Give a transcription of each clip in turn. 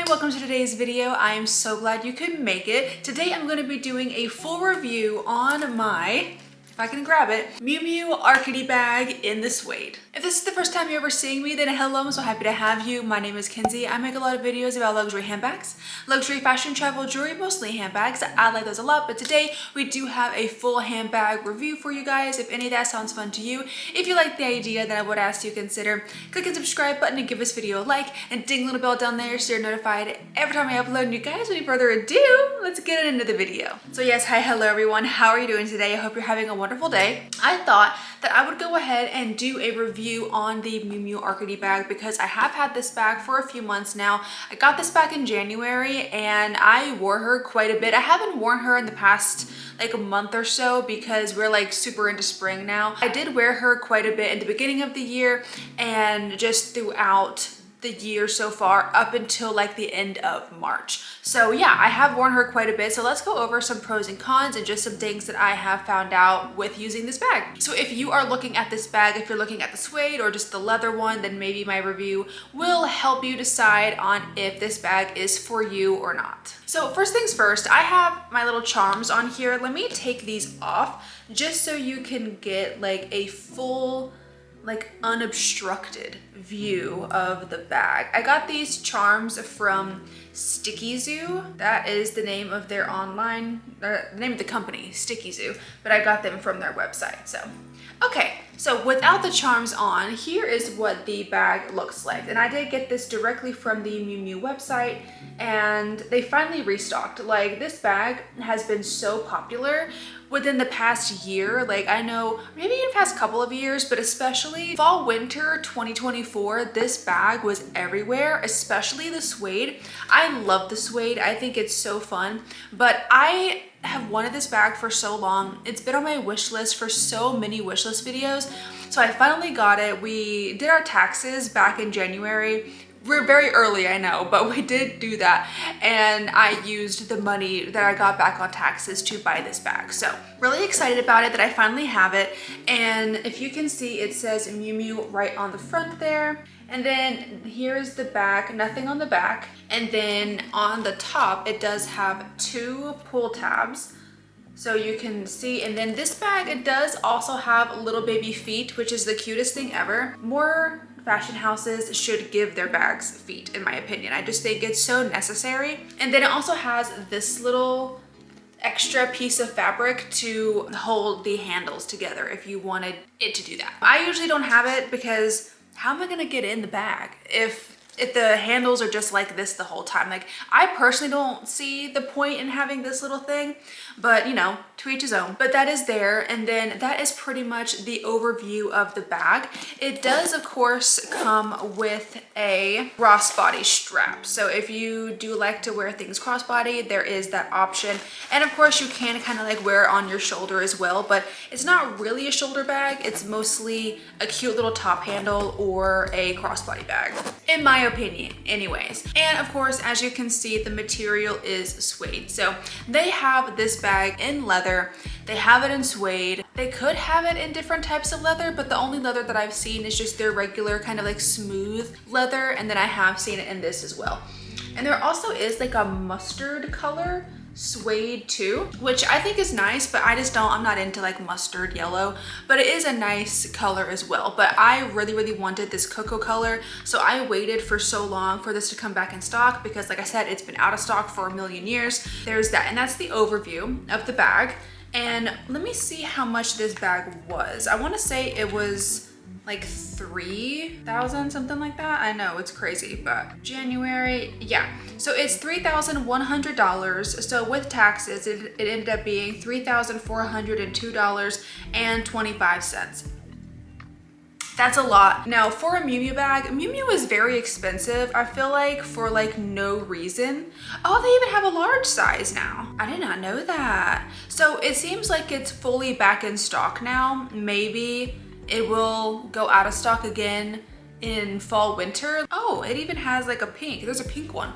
Hi, welcome to today's video. I am so glad you could make it. Today I'm going to be doing a full review on my, if I can grab it, Miu Miu Arcadie Bag in the suede. If this is the first time you're ever seeing me, then hello, I'm so happy to have you. My name is Kenzie. I make a lot of videos about luxury handbags, luxury fashion, travel, jewelry, mostly handbags. I like those a lot, but today we do have a full handbag review for you guys. If any of that sounds fun to you, if you like the idea, then I would ask you to consider clicking the subscribe button and give this video a like and ding the little bell down there so you're notified every time I upload. And you guys, without further ado, let's get into the video. So yes, hi, hello everyone. How are you doing today? I hope you're having a wonderful day. I thought that I would go ahead and do a review on the Miu Miu Arcadie bag because I have had this bag for a few months now. I got this back in January and I wore her quite a bit. I haven't worn her in the past like a month or so because we're like super into spring now. I did wear her quite a bit in the beginning of the year and just throughout the year so far up until like the end of March. So yeah, I have worn her quite a bit. So let's go over some pros and cons and just some things that I have found out with using this bag. So if you are looking at this bag, if you're looking at the suede or just the leather one, then maybe my review will help you decide on if this bag is for you or not. So first things first, I have my little charms on here. Let me take these off just so you can get like a full, like unobstructed view of the bag. I got these charms from Sticky Zoo. That is the name of their online, the name of the company, Sticky Zoo, but I got them from their website. So, okay, so without the charms on, here is what the bag looks like. And I did get this directly from the Miu Miu website and they finally restocked. Like this bag has been so popular within the past year. Like I know maybe in the past couple of years, but especially fall winter 2024, this bag was everywhere, especially the suede. I love the suede. I think it's so fun, but I have wanted this bag for so long. It's been on my wish list for so many wish list videos. So I finally got it. We did our taxes back in January. We're very early, I know, but we did do that. And I used the money that I got back on taxes to buy this bag. So really excited about it that I finally have it. And if you can see, it says Miu Miu right on the front there. And then here's the back, nothing on the back. And then on the top, it does have two pull tabs. So you can see, and then this bag, it does also have little baby feet, which is the cutest thing ever. More fashion houses should give their bags feet, in my opinion. I just think it's so necessary. And then it also has this little extra piece of fabric to hold the handles together if you wanted it to do that. I usually don't have it because how am I gonna get in the bag if the handles are just like this the whole time? Like I personally don't see the point in having this little thing, but you know, to each his own. But that is there, and then that is pretty much the overview of the bag. It does of course come with a crossbody strap. So if you do like to wear things crossbody, there is that option. And of course you can kind of like wear it on your shoulder as well, but it's not really a shoulder bag. It's mostly a cute little top handle or a crossbody bag, in my opinion anyways. And of course, as you can see, the material is suede. So they have this bag in leather, they have it in suede, they could have it in different types of leather, but the only leather that I've seen is just their regular kind of like smooth leather, and then I have seen it in this as well. And there also is like a mustard color suede too, which I think is nice, but I'm not into like mustard yellow, but it is a nice color as well. But I really wanted this cocoa color, so I waited for so long for this to come back in stock because like I said, it's been out of stock for a million years. There's that, and that's the overview of the bag. And let me see how much this bag was. I want to say it was like 3,000, something like that. I know it's crazy, but January, yeah. So it's $3,100. So with taxes, it ended up being $3,402.25. That's a lot. Now for a Miu Miu bag, Miu Miu is very expensive, I feel like, for like no reason. Oh, they even have a large size now. I did not know that. So it seems like it's fully back in stock now. Maybe it will go out of stock again in fall winter. Oh, it even has like a pink. There's a pink one.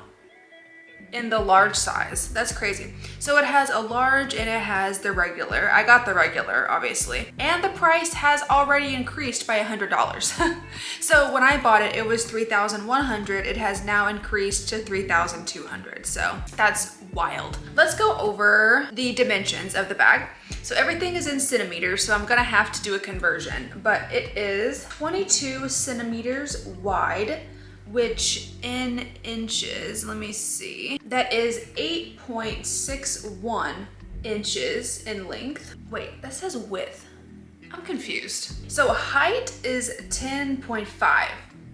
in the large size. That's crazy. So it has a large and it has the regular. I got the regular, obviously. And the price has already increased by $100. So when I bought it, it was $3,100. It has now increased to $3,200. So that's wild. Let's go over the dimensions of the bag. So everything is in centimeters, so I'm gonna have to do a conversion, but it is 22 centimeters wide, which in inches, let me see, that is 8.61 inches in length. Wait, that says width. I'm confused. So height is 10.5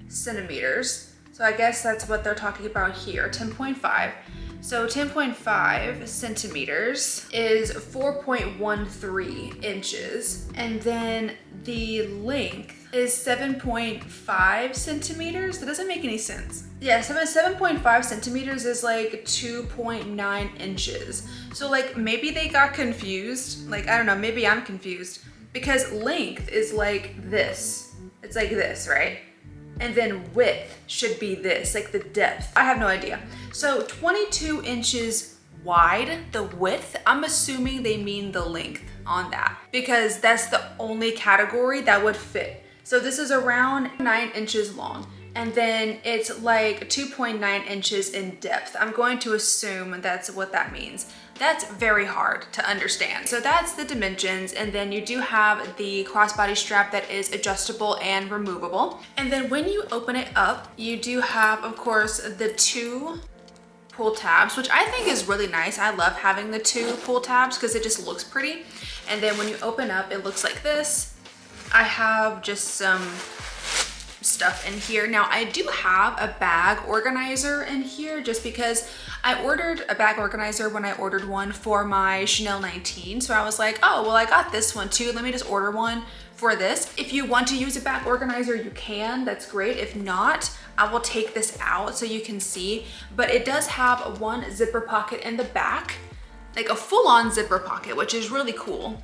centimeters. So I guess that's what they're talking about here, 10.5. So 10.5 centimeters is 4.13 inches. And then the length is 7.5 centimeters. That doesn't make any sense. Yeah, 7.5 centimeters is like 2.9 inches. So like maybe they got confused. Like, I don't know, maybe I'm confused because length is like this. It's like this, right? And then width should be this, like the depth. I have no idea. So 22 inches wide, the width, I'm assuming they mean the length on that because that's the only category that would fit. So this is around 9 inches long. And then it's like 2.9 inches in depth. I'm going to assume that's what that means. That's very hard to understand. So that's the dimensions. And then you do have the crossbody strap that is adjustable and removable. And then when you open it up, you do have, of course, the 2 pull tabs, which I think is really nice. I love having the 2 pull tabs because it just looks pretty. And then when you open up, it looks like this. I have just some stuff in here. Now I do have a bag organizer in here just because I ordered a bag organizer when I ordered one for my Chanel 19. So I was like, oh, well, I got this one too. Let me just order one for this. If you want to use a bag organizer, you can, that's great. If not, I will take this out so you can see, but it does have one zipper pocket in the back, like a full-on zipper pocket, which is really cool.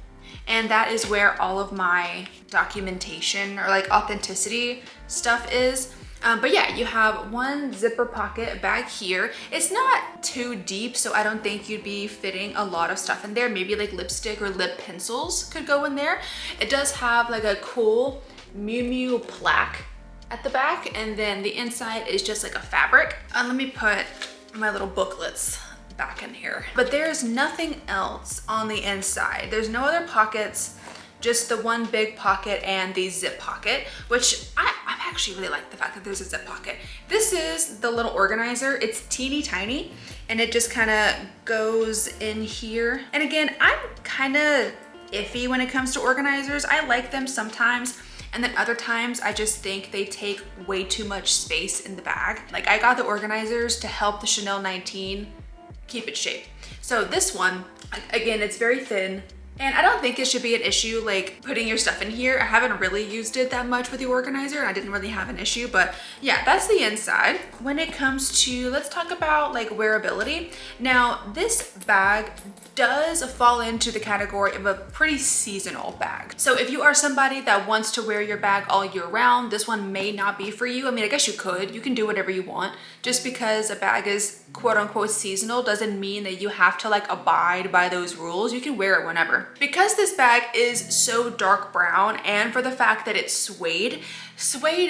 And that is where all of my documentation or like authenticity stuff is. But yeah, you have one zipper pocket bag here. It's not too deep, so I don't think you'd be fitting a lot of stuff in there. Maybe like lipstick or lip pencils could go in there. It does have like a cool Miu Miu plaque at the back, and then the inside is just like a fabric. Let me put my little booklets back in here. But there's nothing else on the inside. There's no other pockets, just the one big pocket and the zip pocket, which I actually really like the fact that there's a zip pocket. This is the little organizer. It's teeny tiny and it just kind of goes in here. And again, I'm kind of iffy when it comes to organizers. I like them sometimes, and then other times I just think they take way too much space in the bag. Like I got the organizers to help the Chanel 19 keep its shape. So this one, again, it's very thin. And I don't think it should be an issue like putting your stuff in here. I haven't really used it that much with the organizer and I didn't really have an issue, but yeah, that's the inside. When it comes to, let's talk about like wearability. Now this bag does fall into the category of a pretty seasonal bag. So if you are somebody that wants to wear your bag all year round, this one may not be for you. I mean, I guess you can do whatever you want. Just because a bag is quote unquote seasonal doesn't mean that you have to like abide by those rules. You can wear it whenever. Because this bag is so dark brown, and for the fact that it's suede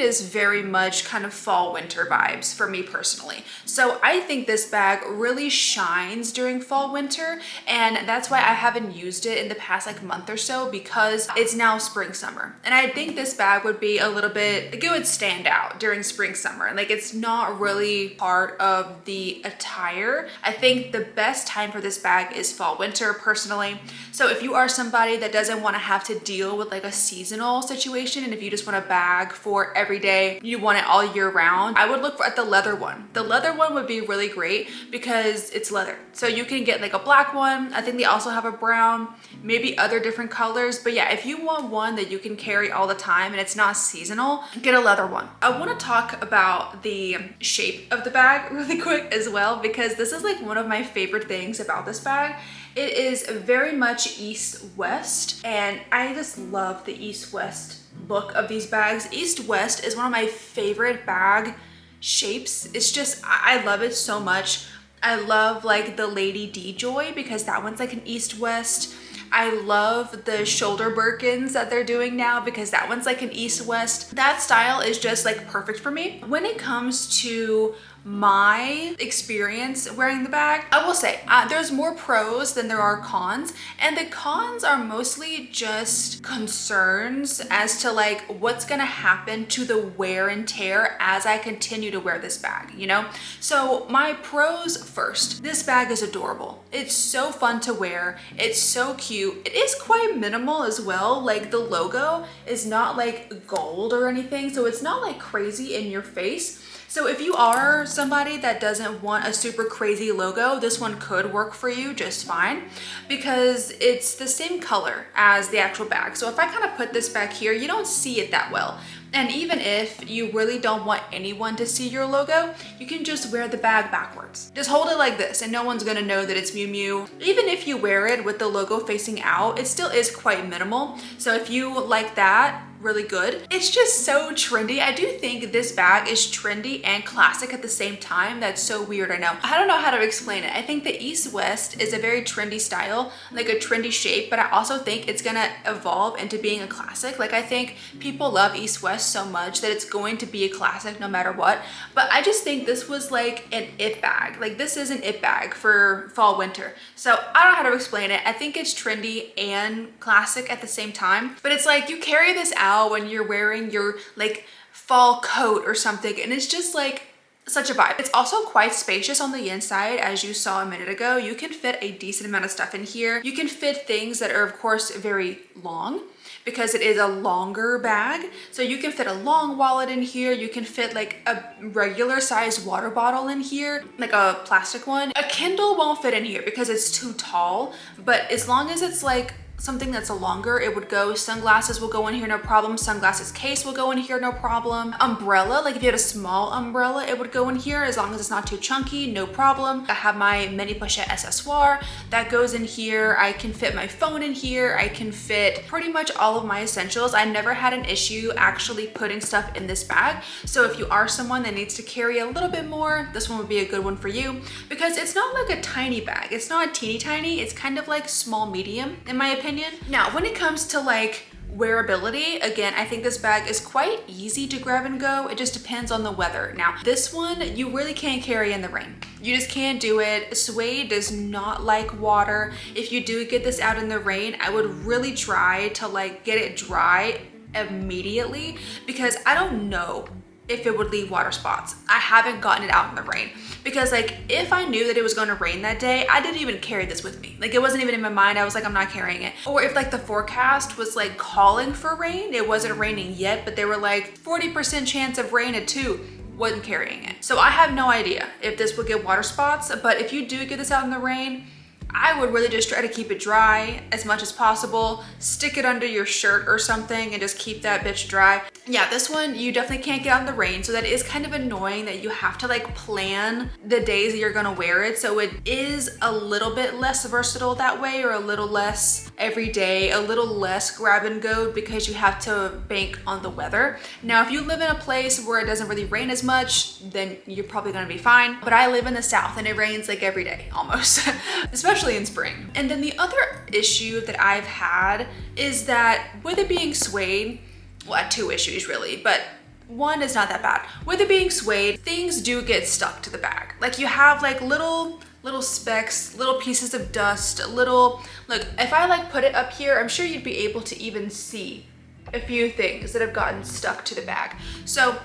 is very much kind of fall winter vibes for me personally. So I think this bag really shines during fall winter, and that's why I haven't used it in the past like month or so, because it's now spring summer. And I think this bag would be a little bit, like it would stand out during spring summer. Like it's not really part of the attire. I think the best time for this bag is fall winter personally. So if you are somebody that doesn't want to have to deal with like a seasonal situation, and if you just want a bag for every day, you want it all year round, I would look at the leather one. The leather one would be really great because it's leather. So you can get like a black one. I think they also have a brown, maybe other different colors. But yeah, if you want one that you can carry all the time and it's not seasonal, get a leather one. I want to talk about the shape of the bag really quick as well, because this is like one of my favorite things about this bag. It is very much east-west, and I just love the east-west look of these bags. East-west is one of my favorite bag shapes. It's just, I love it so much. I love like the Lady D Joy because that one's like an East-West. I love the shoulder Birkins that they're doing now because that one's like an East-West. That style is just like perfect for me. When it comes to my experience wearing the bag, I will say there's more pros than there are cons, and the cons are mostly just concerns as to like what's gonna happen to the wear and tear as I continue to wear this bag, you know? So my pros first. This bag is adorable. It's so fun to wear. It's so cute. It is quite minimal as well. Like the logo is not like gold or anything, so it's not like crazy in your face. So if you are somebody that doesn't want a super crazy logo, this one could work for you just fine because it's the same color as the actual bag. So if I kind of put this back here, you don't see it that well. And even if you really don't want anyone to see your logo, you can just wear the bag backwards. Just hold it like this and no one's gonna know that it's Miu Miu. Even if you wear it with the logo facing out, it still is quite minimal. So if you like that, really good. It's just so trendy. I do think this bag is trendy and classic at the same time. That's so weird, I know. I don't know how to explain it. I think the East-West is a very trendy style, like a trendy shape, but I also think it's gonna evolve into being a classic. Like I think people love East-West so much that it's going to be a classic no matter what. But I just think this was like an it bag. Like this is an it bag for fall, winter. So I don't know how to explain it. I think it's trendy and classic at the same time, but it's like you carry this out when you're wearing your like fall coat or something, and it's just like such a vibe. It's also quite spacious on the inside, as you saw a minute ago. You can fit a decent amount of stuff in here. You can fit things that are of course very long because it is a longer bag. So you can fit a long wallet in here. You can fit like a regular size water bottle in here, like a plastic one. A Kindle won't fit in here because it's too tall, but as long as it's like something that's a longer, it would go. Sunglasses will go in here, no problem. Sunglasses case will go in here, no problem. Umbrella, like if you had a small umbrella, it would go in here as long as it's not too chunky, no problem. I have my mini pochette accessoire that goes in here. I can fit my phone in here. I can fit pretty much all of my essentials. I never had an issue actually putting stuff in this bag. So if you are someone that needs to carry a little bit more, this one would be a good one for you because it's not like a tiny bag. It's not teeny tiny. It's kind of like small medium in my opinion. Now, when it comes to like wearability, again, I think this bag is quite easy to grab and go. It just depends on the weather. Now, this one, you really can't carry in the rain. You just can't do it. Suede does not like water. If you do get this out in the rain, I would really try to like get it dry immediately because I don't know if it would leave water spots. I haven't gotten it out in the rain because like if I knew that it was going to rain that day, I didn't even carry this with me. Like it wasn't even in my mind. I was like, I'm not carrying it. Or if like the forecast was like calling for rain, it wasn't raining yet, but they were like 40% chance of rain at 2, wasn't carrying it. So I have no idea if this will get water spots, but if you do get this out in the rain, I would really just try to keep it dry as much as possible. Stick it under your shirt or something and just keep that bitch dry. Yeah, this one, you definitely can't get out in the rain. So that is kind of annoying that you have to like plan the days that you're gonna wear it. So it is a little bit less versatile that way, or a little less every day, a little less grab and go because you have to bank on the weather. Now, if you live in a place where it doesn't really rain as much, then you're probably gonna be fine. But I live in the South and it rains like every day almost, especially in spring. And then the other issue that I've had is that with it being suede, well, I had 2 issues really, but one is not that bad. With it being suede, things do get stuck to the bag. Like you have like little specks, little pieces of dust, look, if I like put it up here, I'm sure you'd be able to even see a few things that have gotten stuck to the bag. So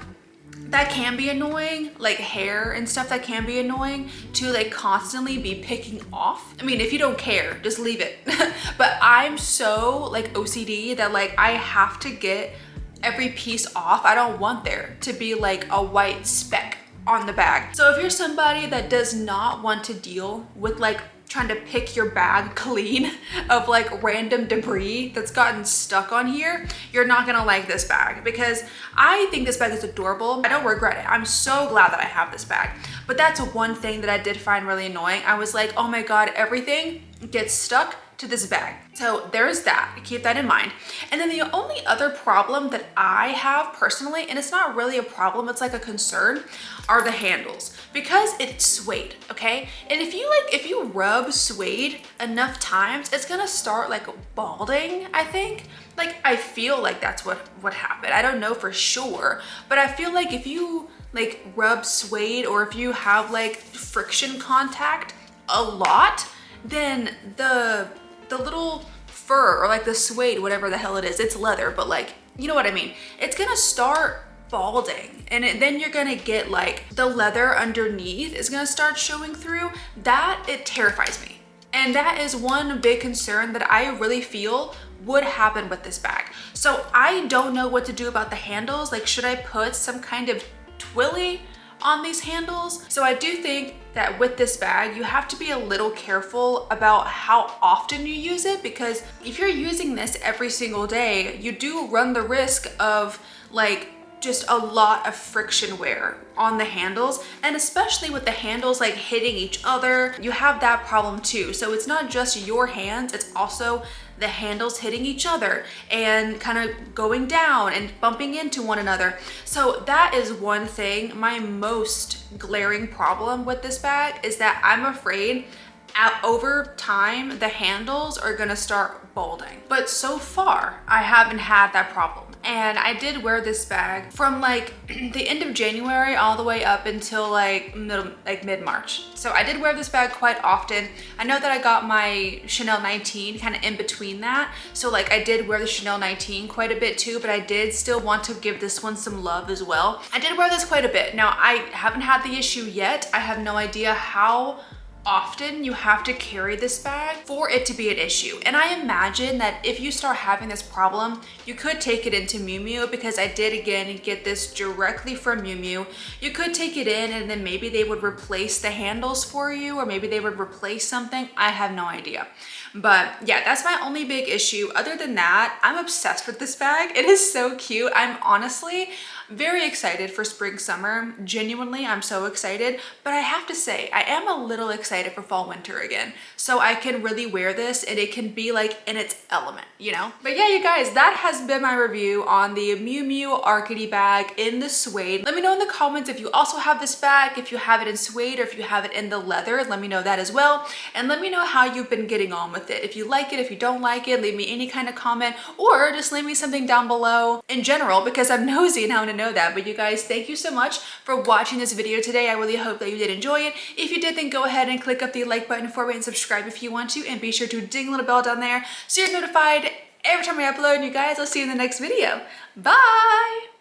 that can be annoying, like hair and stuff, that can be annoying to like constantly be picking off. I mean, if you don't care, just leave it. But I'm so like OCD that like I have to get every piece off. I don't want there to be like a white speck on the bag. So if you're somebody that does not want to deal with like trying to pick your bag clean of like random debris that's gotten stuck on here, you're not gonna like this bag because I think this bag is adorable. I don't regret it. I'm so glad that I have this bag. But that's one thing that I did find really annoying. I was like, oh my God, everything gets stuck to this bag. So there's that, keep that in mind. And then the only other problem that I have personally, and it's not really a problem, it's like a concern, are the handles, because it's suede, okay? And if you rub suede enough times, it's gonna start like balding, I think. Like, I feel like that's what happened. I don't know for sure, but I feel like if you like rub suede, or if you have like friction contact a lot, then the little fur, or like the suede, whatever the hell it is, it's leather, but like, you know what I mean? It's gonna start balding, and then you're gonna get like the leather underneath is gonna start showing through. That, it terrifies me. And that is one big concern that I really feel would happen with this bag. So I don't know what to do about the handles. Like, should I put some kind of twilly on these handles? So I do think that with this bag, you have to be a little careful about how often you use it, because if you're using this every single day, you do run the risk of like just a lot of friction wear on the handles, and especially with the handles like hitting each other, you have that problem too. So it's not just your hands, it's also the handles hitting each other and kind of going down and bumping into one another. So that is one thing. My most glaring problem with this bag is that I'm afraid over time the handles are gonna start balding. But so far I haven't had that problem. And I did wear this bag from like the end of January all the way up until like mid-March. So I did wear this bag quite often. I know that I got my Chanel 19 kind of in between that. So like I did wear the Chanel 19 quite a bit too, but I did still want to give this one some love as well. I did wear this quite a bit. Now I haven't had the issue yet. I have no idea how often you have to carry this bag for it to be an issue. And I imagine that if you start having this problem, you could take it into Miu Miu, because I did again get this directly from Miu Miu. You could take it in and then maybe they would replace the handles for you, or maybe they would replace something. I have no idea. But yeah, that's my only big issue. Other than that, I'm obsessed with this bag. It is so cute. I'm honestly very excited for spring, summer. Genuinely, I'm so excited. But I have to say, I am a little excited for fall, winter again. So I can really wear this and it can be like in its element, you know? But yeah, you guys, that has been my review on the Miu Miu Arcadie bag in the suede. Let me know in the comments if you also have this bag, if you have it in suede, or if you have it in the leather. Let me know that as well. And let me know how you've been getting on with it. If you like it, if you don't like it, leave me any kind of comment, or just leave me something down below in general, because I'm nosy and I want to know that. But you guys, thank you so much for watching this video today. I really hope that you did enjoy it. If you did, then go ahead and click up the like button for me and subscribe if you want to, and be sure to ding the little bell down there so you're notified every time I upload. And you guys, I'll see you in the next video. Bye.